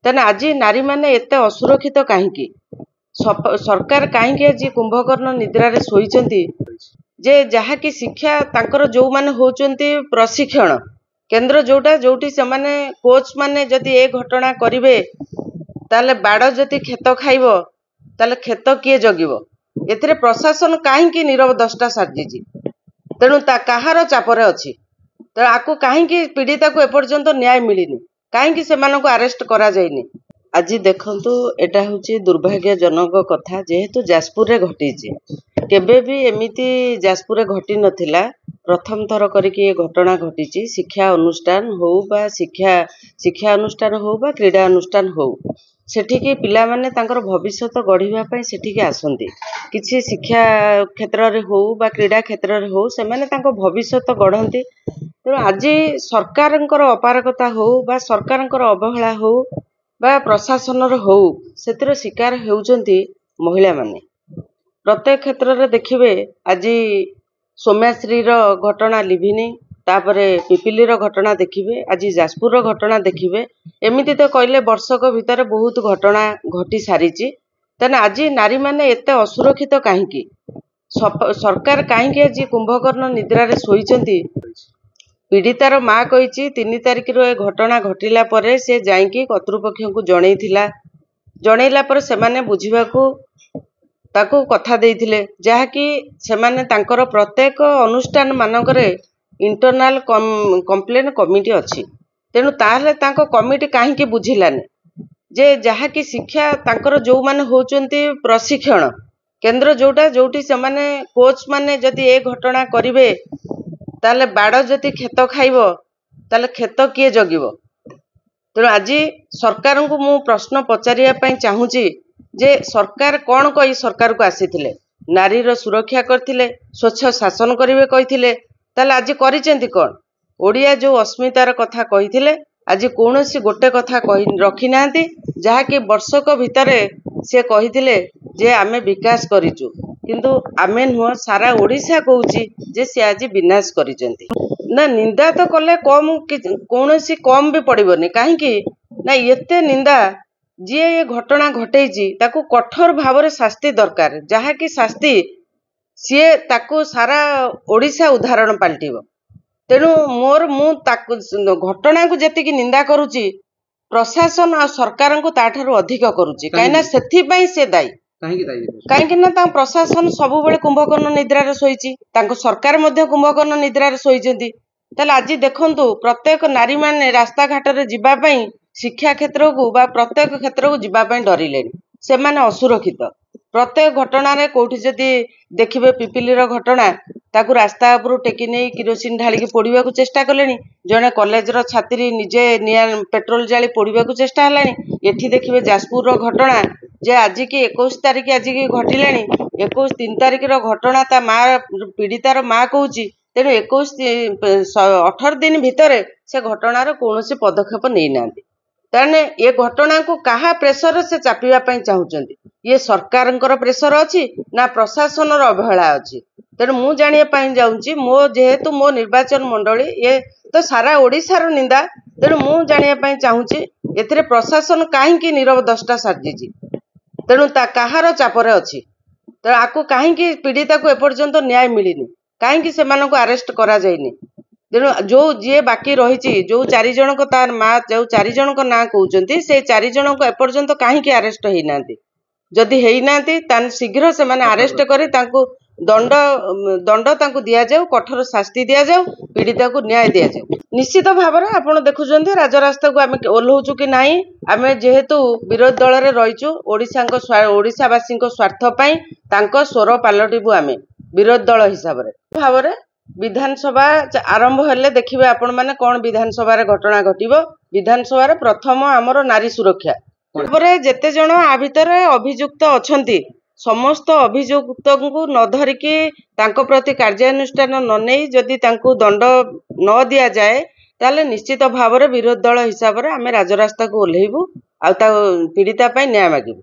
तेना आज नारी माने एते असुरक्षित कहीं सरकार कहीं आज कुंभकर्ण निद्रारे शोइचंती जे जहा कि शिक्षा तांकर जो माने होचंती प्रशिक्षण केंद्र जोटा जोटी से माने कोच माने जदि ए घटना करिवे ताले बाड़ जदि खेत खाइबो ताले खेत किए जगिबो एथिरे प्रशासन कहीं नीरव दस्ता साजिजी तेणु कहार चापरे अच्छी तो आपको कहीं पीड़िता को एपर्यंत न्याय मिलनी कहीं से अरेस्ट करा जाइनी। आज देखंतु एटा होची दुर्भाग्यजनक कथा जेहेतु जाजपुर रे घटी केबे भी एमिति जाजपुर रे घटी नथिला प्रथम थर करके ये घटना घटी शिक्षा अनुष्ठान हो बा शिक्षा अनुष्ठान हो बा क्रीड़ा अनुष्ठान हो सेठिके पिला माने तांकर भविष्यत गढ़िबा पई सेठिके आसंती किछि शिक्षा क्षेत्र रे हो बा क्रीड़ा क्षेत्र रे हो से माने तांको भविष्यत गढ़ंती। तेणु आज सरकारंकर अपारगता हो बा सरकारंकर अवहेला हो बा प्रशासन हो से शिकार होउचंती महिला माने प्रत्येक क्षेत्र रे देखिबे आज सोम्याश्री घटना लिभिनी तापरे पिपिली घटना देखिबे आज जाजपुर घटना देखिबे एमिति तो कहले वर्षक भितर बहुत घटना घटी सारीची तेना आज नारी माने एते असुरक्षित कहीं सरकार कहीं आज कुंभकर्ण निद्रारे शोइचंती पीड़ितार माँ कही 3 तारिख ए घटना घटिला परे से जाइकी कर्तृपक्ष को जनइला पर सेमाने बुझिबाकू ताकू कथा देइथिले जहाँकि सेमाने तांकर प्रत्येक अनुष्ठान मानकरे इंटरनाल कंप्लेन कमिटी अच्छी तेणु ताहले तांको कमिटी कहीं बुझिलानी जे जहाँकि शिक्षा तांकर जो माने होचंती प्रशिक्षण केंद्र जोटा जोटी से माने कोच माने जदि ए घटना करिवे ताले बाड़ जदि खेत खाइबो ताले खेत किए जगिबो। तेणु आज सरकार को मु प्रश्न पचारिया पई चाहूची जे सरकार कौन कही सरकार को आसीथिले नारीर सुरक्षा करथिले स्वच्छ शासन करिवे कहिथिले ताले आज करिसेंती कोन ओडिया जो अस्मितार कथा कहिथिले आज कोनोसी गोटे कथा कहि रखी नांती जहा कि वर्षक भितरे से कहिथिले जे आमे विकास करिचु किंतु आमे नुह सारा ओडिशा कहूची जे से आज विनाश करिसेंती ना निंदा तो कले कम कोनोसी कम भी पड़िबोनी कहीं ना एते निंदा जी ये घटना घटेची ताकू कठोर भाव में शास्ति दरकार जहा कि शास्ति सी ताकू सारा ओडिशा उदाहरण पलटिब। तेणु मोर मु घटना को जेतिकी निंदा करुची प्रशासन और सरकार को ताठारु अधिक करुची कहीं सेथिपई से दायी कहीं ना प्रशासन सब बेले कुंभकर्ण निद्रारे शोइची सरकार मध्य कुंभकर्ण निद्रारे शोइचंती ताले आज देखंतु प्रत्येक नारी माने रास्ता घाट रे जिबा पई शिक्षा क्षेत्र को बा प्रत्येक क्षेत्र को जिबा पई डरिलेनी से माने असुरक्षित प्रत्येक घटना रे कोठी जदि देखिबे पिपिली घटना ताकू रास्ता उपरू टेकी नहीं किरोसिन ढालिकी पोड़िबा को चेष्टा कलेनी जने कॉलेज रो छात्री निजे निया पेट्रोल जाली पोड़िबा को चेष्टा हलानी एठी देखिबे जाजपुर रो घटना जे आज की 21 तारिख आज की घटिलानी 3 तारिख घटना ता माँ पीड़ितार माँ कहूची तेणु 18 दिन भितर से घटनार कौन पदक्षेप नहीं नांती ताने ये घटना को कहा प्रेसर से चापिबा पई चाहूचंती ये सरकार प्रेसर अच्छी ना प्रशासन अवहेला अच्छी तेणु मु जानिया पई जाऊँची मो जेहेतु मो निर्वाचन मंडली ये तो सारा ओडिशार निंदा तेणु मु जानिया पई चाहूँची एथिरे प्रशासन कहीं नीरव दस्ता साजिजी तेणु कहार चापरे अच्छी तो आपको कहीं पीड़िता को एपर्यंत न्याय मिलनी कहीं से अरेस्ट करा जाइनी। तेणु जो जी बाकी रही जो 4 जन को तार माँ जो 4 जन को ना कहते से 4 जन को एपर्यंत कहीं अरेस्ट होना जदि होना शीघ्र से अरेस्ट कर दंड तांको दिया जाऊ कठोर शास्ति दिया जाऊ पीड़िता को न्याय दिया जाऊ। निश्चित भाव में आप देखुं राजरास्ता को आम ओह्लौचु कि ना आम जेहेतु विरोधी दल में रहीचु ओडिशावासी स्वार्थपाई स्वर पलटिबू आम विरोधी दल हिसाब से भाव में विधानसभा आरंभ हेले देखिए आपण माने कौन विधानसभा घटना घटिबो विधानसभा प्रथम आमर नारी सुरक्षा जेते जन आ भितर अभियुक्त अछंती समस्त अभियुक्त को न धरिकी तांको प्रति कार्यानुष्ठान न नहीं जदि तांको दंड न दिया जाए ताले निश्चित भाव में विरोधी दल हिसाब से आम राजरास्ता को ओह्लैबू आ पीड़िता न्याय मागिबू।